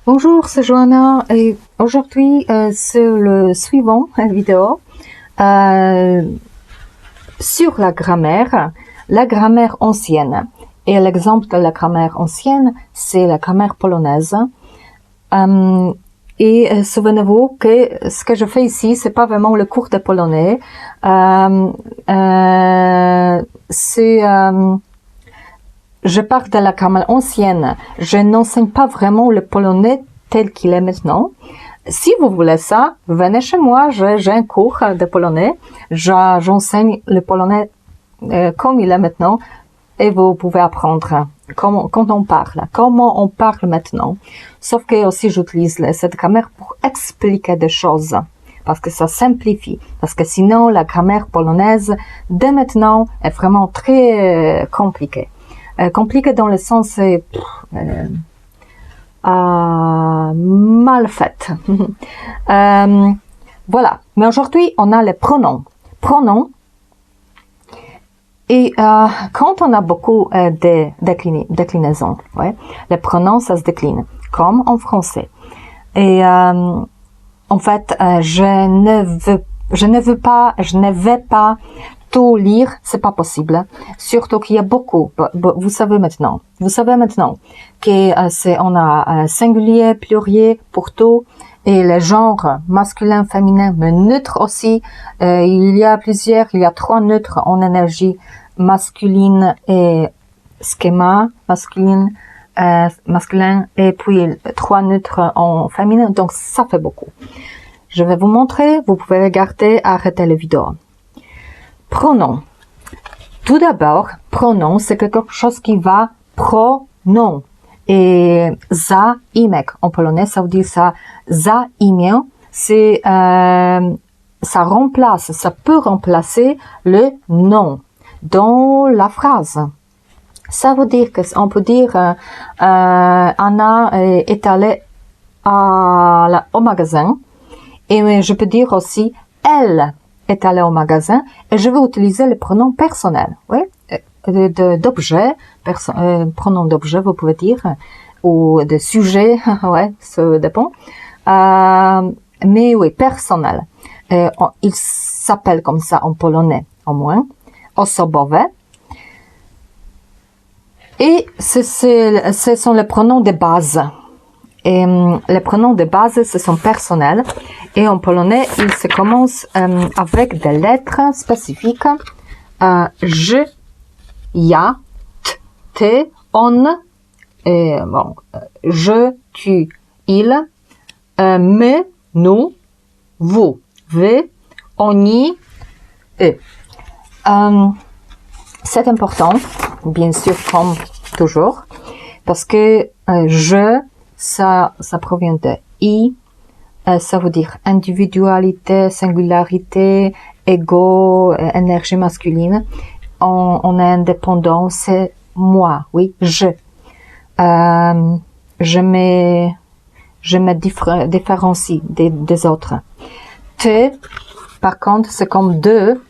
Bonjour, c'est Johanna et aujourd'hui c'est le suivant vidéo sur la grammaire ancienne. Et l'exemple de la grammaire ancienne, c'est la grammaire polonaise. Et souvenez-vous que ce que je fais ici, c'est pas vraiment le cours de polonais. Je parle de la grammaire ancienne. Je n'enseigne pas vraiment le polonais tel qu'il est maintenant. Si vous voulez ça, venez chez moi. J'ai un cours de polonais. J'enseigne le polonais comme il est maintenant. Et vous pouvez apprendre comment on parle maintenant. Sauf que aussi j'utilise cette grammaire pour expliquer des choses. Parce que ça simplifie. Parce que sinon, la grammaire polonaise de maintenant est vraiment très compliquée. Compliqué dans le sens mal faite. Voilà. Mais aujourd'hui, on a les pronoms. Pronoms. Et quand on a beaucoup de déclinaisons, ouais, les pronoms, ça se décline, comme en français. Et en fait, je ne vais pas tout lire, c'est pas possible. Surtout qu'il y a beaucoup. Vous savez maintenant que on a singulier, pluriel pour tout, et les genres masculin, féminin, mais neutre aussi. Il y a 3 neutres en énergie masculine et schéma masculine, masculin, et puis 3 neutres en féminin. Donc ça fait beaucoup. Je vais vous montrer. Vous pouvez regarder, arrêter la vidéo. Pronom. Tout d'abord, pronom, c'est quelque chose qui va pronom. Et za imek, en polonais, ça veut dire ça. Za imię, c'est, ça peut remplacer le nom dans la phrase. Ça veut dire on peut dire, Anna est allée au magasin. Et je peux dire aussi, elle est allée au magasin, et je vais utiliser le pronom personnel, oui, d'objet, pronom d'objet, vous pouvez dire, ou de sujet, ouais, ça dépend, mais oui, personnel. Il s'appelle comme ça en polonais, au moins, osobowe. Et ce sont les pronoms de base. Et les pronoms de base, ce sont personnels. Et en polonais, ils se commencent avec des lettres spécifiques. Je, ja, ty, on. Et bon, je, tu, il. My, nous, vous, wy, oni, eux. C'est important, bien sûr, comme toujours, parce que je, ça provient de I, ça veut dire individualité, singularité, ego, énergie masculine. On est indépendant, c'est moi, oui, je. Je me différencie des autres. Te, par contre, c'est comme deux.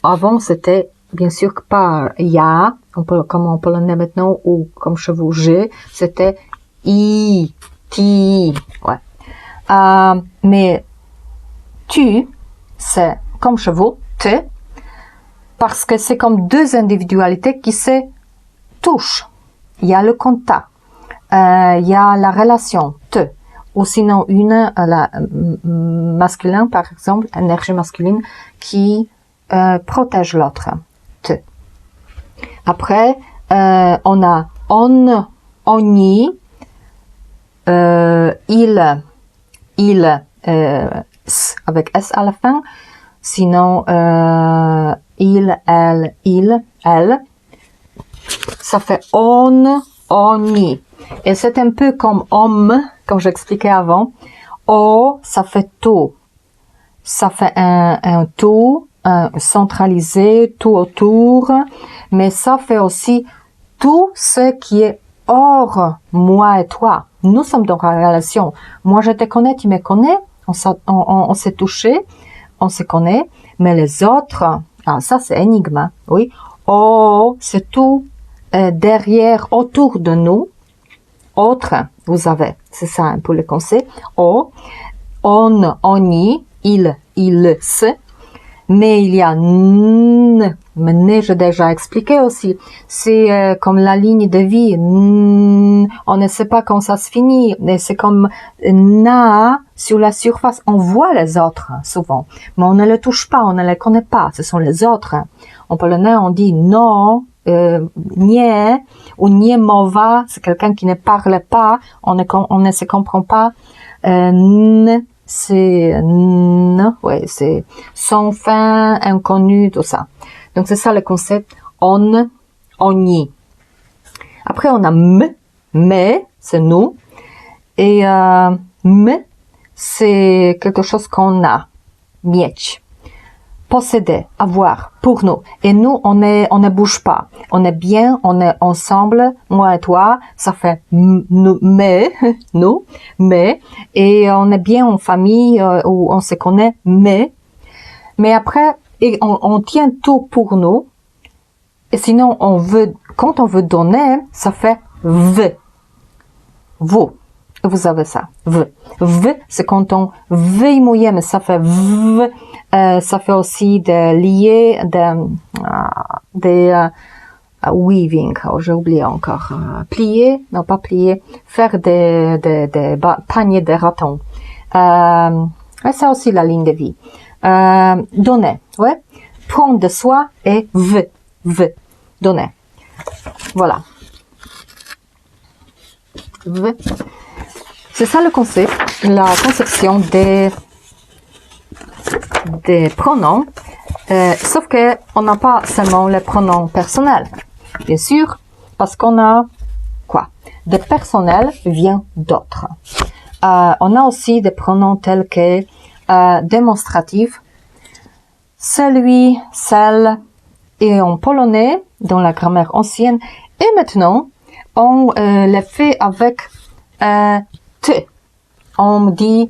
Avant, c'était bien sûr pas ja, comme en polonais maintenant, ou comme chez vous, je, c'était I, ti, ouais. Mais tu, c'est comme chez vous, te, parce que c'est comme deux individualités qui se touchent. Il y a le contact, il y a la relation, te, ou sinon la masculin, par exemple, énergie masculine, qui protège l'autre, te. Après, on a on, oni, il, avec S à la fin, sinon il, elle, ça fait on, oni. Et c'est un peu comme homme, comme j'expliquais avant. O, ça fait tout. Ça fait un tout, centralisé, tout autour, mais ça fait aussi tout ce qui est hors moi et toi. Nous sommes dans une relation. Moi, je te connais, tu me connais, on s'est touché, on se connaît, mais les autres, ça c'est énigme, oui. Oh, c'est tout derrière, autour de nous. Autre, vous avez, c'est ça un peu le concept. O, on, oni, il, se. Mais il y a n, mais j'ai déjà expliqué aussi. C'est comme la ligne de vie. N, on ne sait pas quand ça se finit. Mais c'est comme na sur la surface. On voit les autres souvent, mais on ne les touche pas, on ne les connaît pas. Ce sont les autres. En polonais, on dit non, nie ou nie mowa. C'est quelqu'un qui ne parle pas. On ne se comprend pas. N, c'est non, ouais, c'est sans fin, inconnu, tout ça. Donc c'est ça le concept on, oni. Après on a mais c'est nous, et me c'est quelque chose qu'on a, mieć, posséder, avoir, pour nous. Et nous on ne bouge pas, on est bien, on est ensemble, moi et toi, ça fait nous, mais et on est bien en famille où on se connaît, mais après et on tient tout pour nous. Et sinon quand on veut donner, ça fait vous. Vous avez ça, c'est quand on veut y mouiller, mais ça fait ça fait aussi de lier, weaving, j'ai oublié encore, plier, non pas plier, faire des paniers de ratons. Et ça aussi la ligne de vie. Donner, ouais, prendre de soi et donner. Voilà. C'est ça le concept, la conception des pronoms, sauf que on n'a pas seulement les pronoms personnels, bien sûr, parce qu'on a quoi? De personnel vient d'autres. On a aussi des pronoms tels que démonstratifs, celui, celle, et en polonais, dans la grammaire ancienne, et maintenant, on les fait avec te. On dit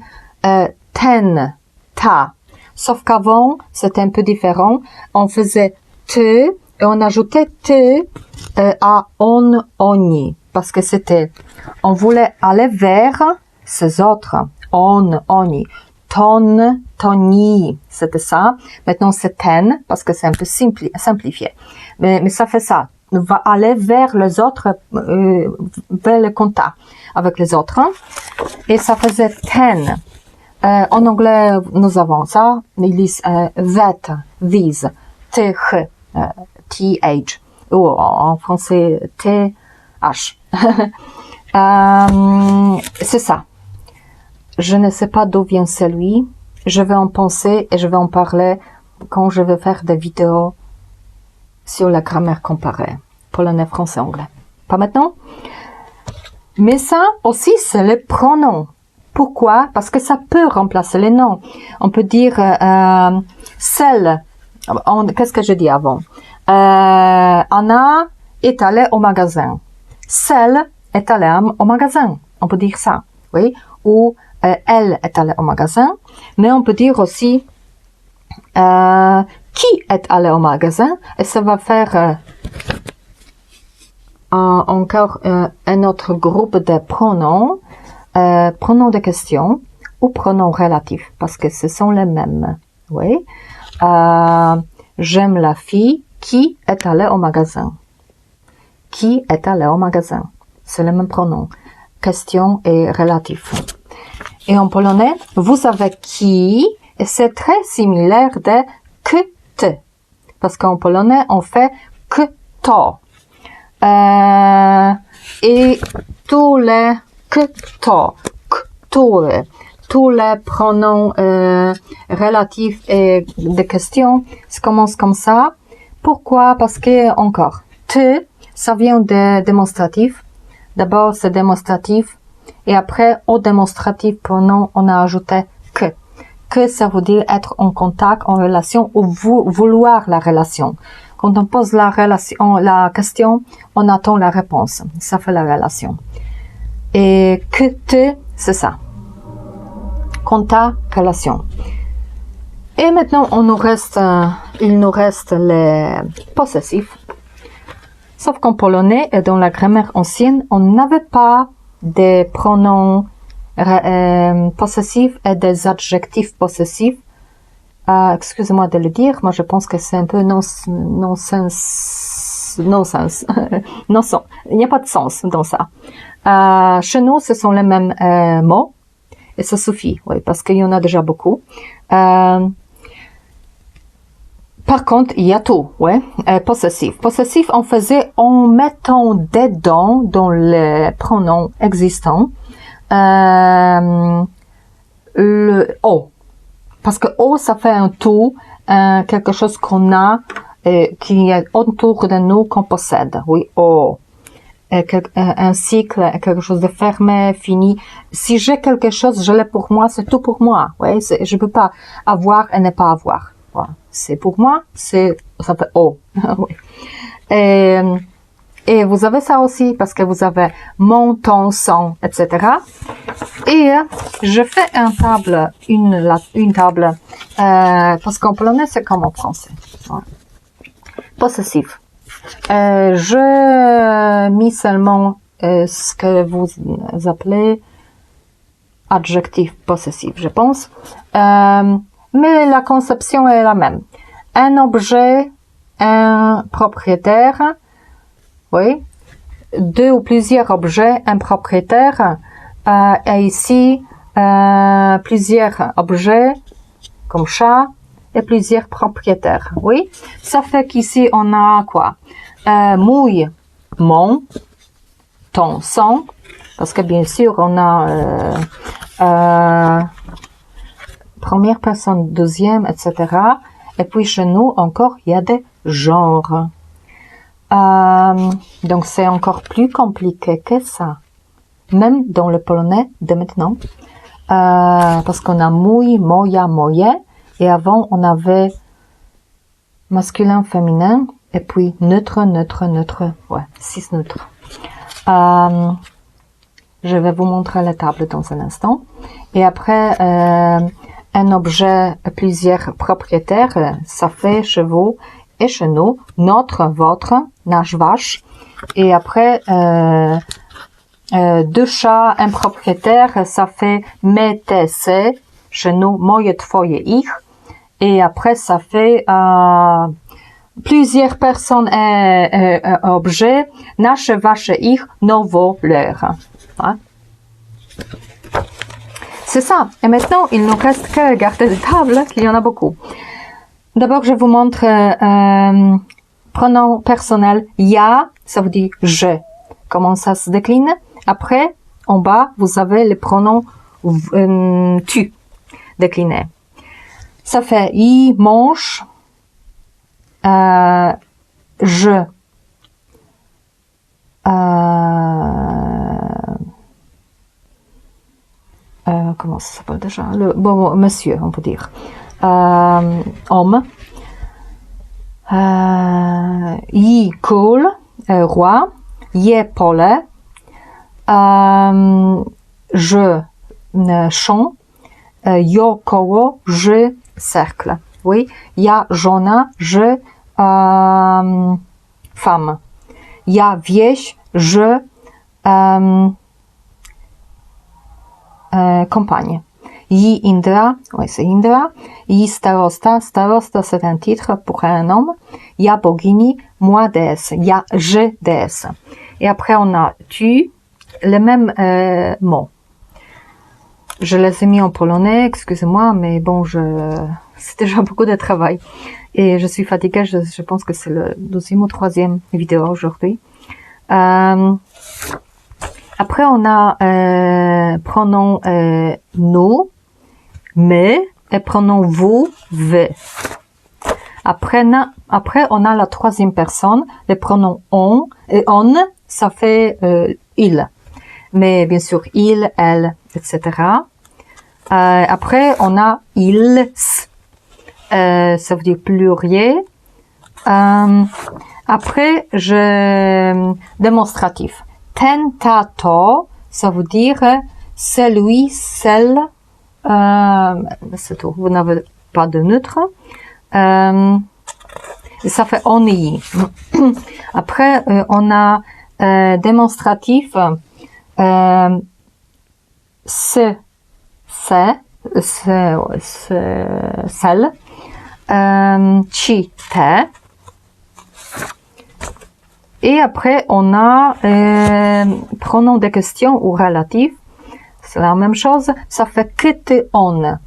ten, ta. Sauf qu'avant, c'était un peu différent. On faisait te et on ajoutait te à on, oni. Parce que c'était, on voulait aller vers ces autres. On, oni. Ton, toni. C'était ça. Maintenant, c'est ten parce que c'est un peu simplifié. Mais ça fait ça. On va aller vers les autres, vers le contact avec les autres. Et ça faisait ten. En anglais, nous avons ça. Ils disent that, these, th, th. Ou en français, th. C'est ça. Je ne sais pas d'où vient celui. Je vais en penser et je vais en parler quand je vais faire des vidéos sur la grammaire comparée, polonais, français, anglais. Pas maintenant? Mais ça aussi, c'est le pronom. Pourquoi? Parce que ça peut remplacer les noms. On peut dire celle. Qu'est-ce que je dis avant? Anna est allée au magasin. Celle est allée au magasin. On peut dire ça, oui. Ou elle est allée au magasin. Mais on peut dire aussi qui est allé au magasin, et ça va faire encore un autre groupe de pronoms, pronoms de question ou pronoms relatifs, parce que ce sont les mêmes. Oui. J'aime la fille qui est allée au magasin. Qui est allé au magasin. C'est le même pronom. Question et relatif. Et en polonais, vous avez qui, et c'est très similaire de que te. Parce qu'en polonais, on fait que to. Et tous les que to, który, tous les pronoms relatifs et de questions commencent comme ça. Pourquoi? Parce que, encore, te, ça vient de démonstratif. D'abord, c'est démonstratif. Et après, au démonstratif pronom, on a ajouté que. Que ça veut dire être en contact, en relation, ou vouloir la relation. Quand on pose la question, on attend la réponse. Ça fait la relation. Et que te, c'est ça. Contact, relation. Et maintenant, il nous reste les possessifs. Sauf qu'en polonais et dans la grammaire ancienne, on n'avait pas des pronoms possessifs et des adjectifs possessifs. Excusez-moi de le dire, moi je pense que c'est un peu non-sens. Il n'y a pas de sens dans ça. Chez nous, ce sont les mêmes mots et ça suffit, oui, parce qu'il y en a déjà beaucoup. Par contre, il y a tout, ouais. Possessif. Possessif, on faisait en mettant des dents dans les pronoms existants. Le O. Parce que O, ça fait un tout, quelque chose qu'on a, qui est autour de nous, qu'on possède. Oui, O. Un cycle, quelque chose de fermé, fini. Si j'ai quelque chose, je l'ai pour moi, c'est tout pour moi. Ouais, je peux pas avoir et ne pas avoir. Voilà. C'est pour moi, ça fait O. Oui. Et vous avez ça aussi parce que vous avez mon, ton, son, etc. Et je fais une table parce qu'en polonais c'est comme en français. Voilà. Possessif. Je mis seulement ce que vous appelez adjectif possessif, je pense. Mais la conception est la même. Un objet, un propriétaire, oui, deux ou plusieurs objets, un propriétaire, et ici, plusieurs objets, comme chat, et plusieurs propriétaires, oui. Ça fait qu'ici, on a quoi? Mój, mon, ton, son, parce que bien sûr, on a première personne, deuxième, etc. Et puis chez nous, encore, il y a des genres. Donc c'est encore plus compliqué que ça. Même dans le polonais de maintenant. Parce qu'on a mój, moja, moje. Et avant, on avait masculin, féminin. Et puis neutre, neutre, neutre. Ouais, 6 neutres. Je vais vous montrer la table dans un instant. Et après, un objet, plusieurs propriétaires, ça fait chevaux et chez nous, notre, votre, nasz, wasz. Et après, deux chats, un propriétaire, ça fait me, te, se, chez nous, moje, twoje, ich. Et après, ça fait plusieurs personnes et objets, nasze, wasze, ich, nowo, leur. Hein? C'est ça. Et maintenant, il ne reste que garder des tables, qu'il y en a beaucoup. D'abord, je vous montre pronom personnel. Ja, ça veut dire je. Comment ça se décline? Après, en bas, vous avez les pronoms tu déclinés. Ça fait il mange, je. Comment ça s'appelle déjà? Bon, monsieur, on peut dire. Homme. I król, roi. Je pole. Je champ. Jo koło, je cercle. Oui. Ja żona, je femme. Ja wieś, je compagne. Yi Indra, oui c'est Indra. Yi starosta, starosta c'est un titre pour un homme. Ya bogini, moi déesse. Ya je déesse. Et après on a tu, les mêmes mots. Je les ai mis en polonais, excusez-moi, mais bon, c'est déjà beaucoup de travail. Et je suis fatiguée, je pense que c'est le 12e ou 3e vidéo aujourd'hui. Après, on a pronom nous, mais, et pronom vous, ve. Après, on a la 3e personne, les pronoms on, et on, ça fait il. Mais bien sûr, il, elle, etc. Après, on a ils, ça veut dire pluriel. Après, démonstratif. Ten, ta, to, ça veut dire celui, celle, c'est tout. Vous n'avez pas de neutre. Et ça fait oni. Après, on a démonstratif celle, chi, te. Et après, on a pronom de question ou relatif. C'est la même chose. Ça fait que on.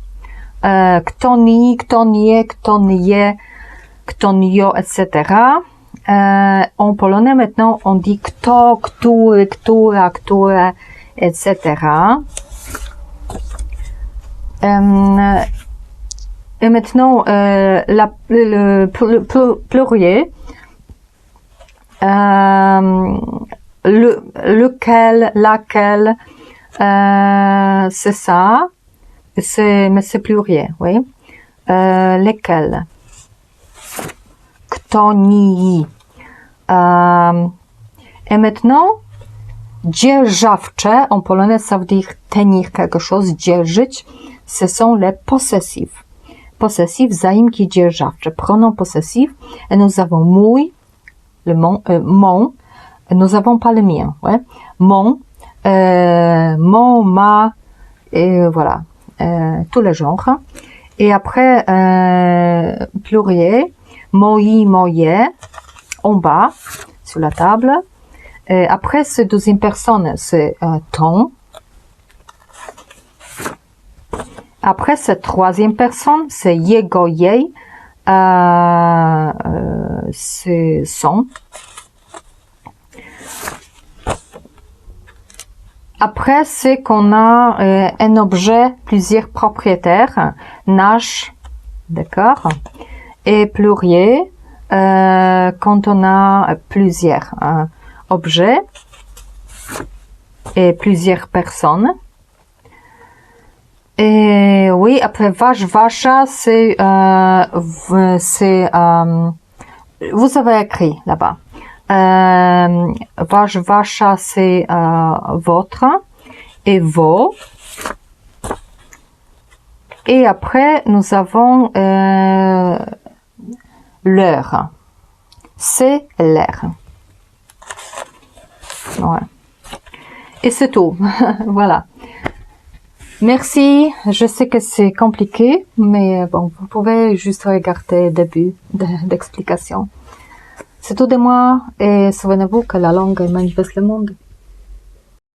Kto ni, kto nie, kto nie, kto nio, etc. En polonais, maintenant, on dit kto, który, która, które, etc. Et maintenant, le pluriel, lequel, laquelle, c'est ça, mais c'est pluriel, oui. Lesquels. Kto ni. Et maintenant, dzierżawcze, en polonais, ça veut dire tenir quelque chose, dzierżyć, ce sont les possessifs. Possessif, zaimki dzierżawcze, pronom possessif, et nous avons mój, le mon, nous avons pas le mien, ouais, mon, ma, et voilà, tous les genres. Et après, pluriel, moi, moje, en bas, sur la table. Et après, c'est deuxième personne, c'est ton. Après, c'est troisième personne, c'est jego, jej, c'est son. Après, c'est qu'on a un objet, plusieurs propriétaires, nash, d'accord, et pluriel, quand on a plusieurs objets et plusieurs personnes. Et oui, après vache, vacha, c'est, vous avez écrit là-bas. Vache, vacha, c'est votre et vos. Et après, nous avons leur. C'est l'air. Ouais. Et c'est tout. Voilà. Merci. Je sais que c'est compliqué, mais bon, vous pouvez juste regarder le début d'explication. C'est tout de moi et souvenez-vous que la langue manifeste le monde.